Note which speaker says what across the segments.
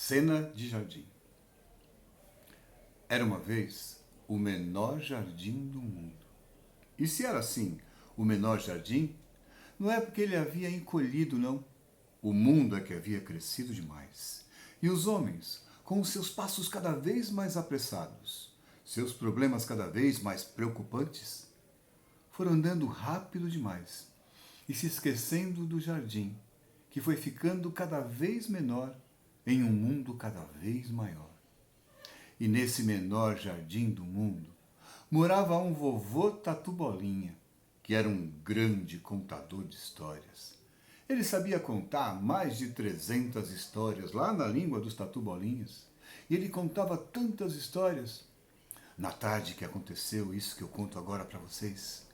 Speaker 1: Cena de jardim. Era uma vez o menor jardim do mundo. E se era assim, o menor jardim, não é porque ele havia encolhido, não. O mundo é que havia crescido demais. E os homens, com os seus passos cada vez mais apressados, seus problemas cada vez mais preocupantes, foram andando rápido demais e se esquecendo do jardim, que foi ficando cada vez menor em um mundo cada vez maior. E nesse menor jardim do mundo morava um vovô Tatu Bolinha, que era um grande contador de histórias. Ele sabia contar mais de 300 histórias lá na língua dos Tatu Bolinhas. E ele contava tantas histórias. Na tarde que aconteceu isso que eu conto agora para vocês,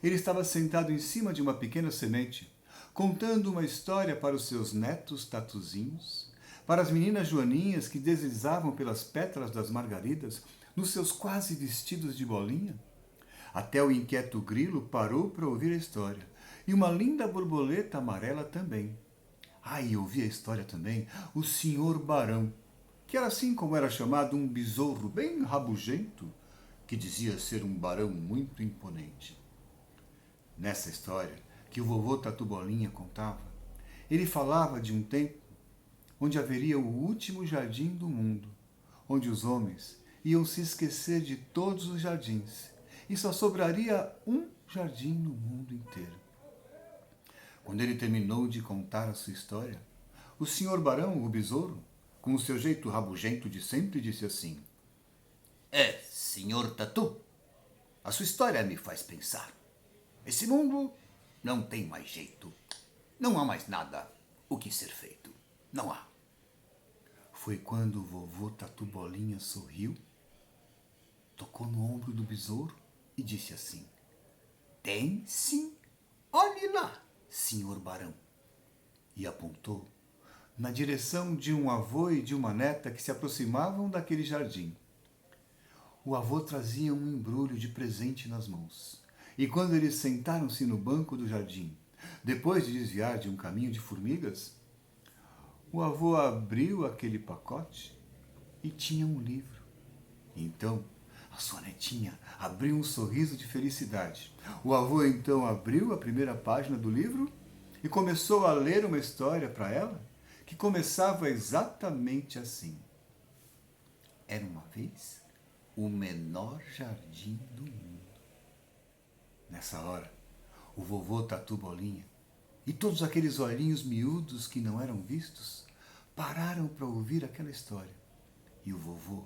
Speaker 1: ele estava sentado em cima de uma pequena semente, contando uma história para os seus netos tatuzinhos, para as meninas joaninhas que deslizavam pelas pétalas das margaridas nos seus quase vestidos de bolinha. Até o inquieto grilo parou para ouvir a história, e uma linda borboleta amarela também. E ouvia a história também o senhor Barão, que era assim como era chamado um besouro bem rabugento, que dizia ser um barão muito imponente. Nessa história que o vovô Tatu Bolinha contava, ele falava de um tempo onde haveria o último jardim do mundo, onde os homens iam se esquecer de todos os jardins e só sobraria um jardim no mundo inteiro. Quando ele terminou de contar a sua história, o senhor Barão, o besouro, com o seu jeito rabugento de sempre, disse assim: senhor Tatu, a sua história me faz pensar. Esse mundo não tem mais jeito. Não há mais nada o que ser feito. Não há. Foi quando o vovô Tatu Bolinha sorriu, tocou no ombro do besouro e disse assim: tem sim, olhe lá, senhor Barão. E apontou na direção de um avô e de uma neta que se aproximavam daquele jardim. O avô trazia um embrulho de presente nas mãos. E quando eles sentaram-se no banco do jardim, depois de desviar de um caminho de formigas, o avô abriu aquele pacote e tinha um livro. Então, a sua netinha abriu um sorriso de felicidade. O avô então abriu a primeira página do livro e começou a ler uma história para ela que começava exatamente assim. Era uma vez o menor jardim do mundo. Nessa hora, o vovô Tatu Bolinha e todos aqueles olhinhos miúdos que não eram vistos pararam para ouvir aquela história. E o vovô,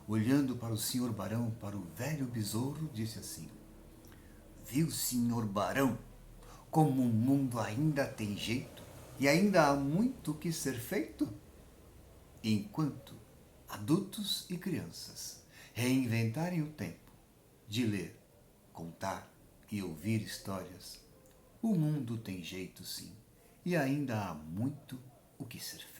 Speaker 1: olhando para o senhor Barão, para o velho besouro, disse assim: viu, senhor Barão, como o mundo ainda tem jeito e ainda há muito que ser feito? Enquanto adultos e crianças reinventarem o tempo de ler, contar e ouvir histórias, o mundo tem jeito sim, e ainda há muito o que ser feito.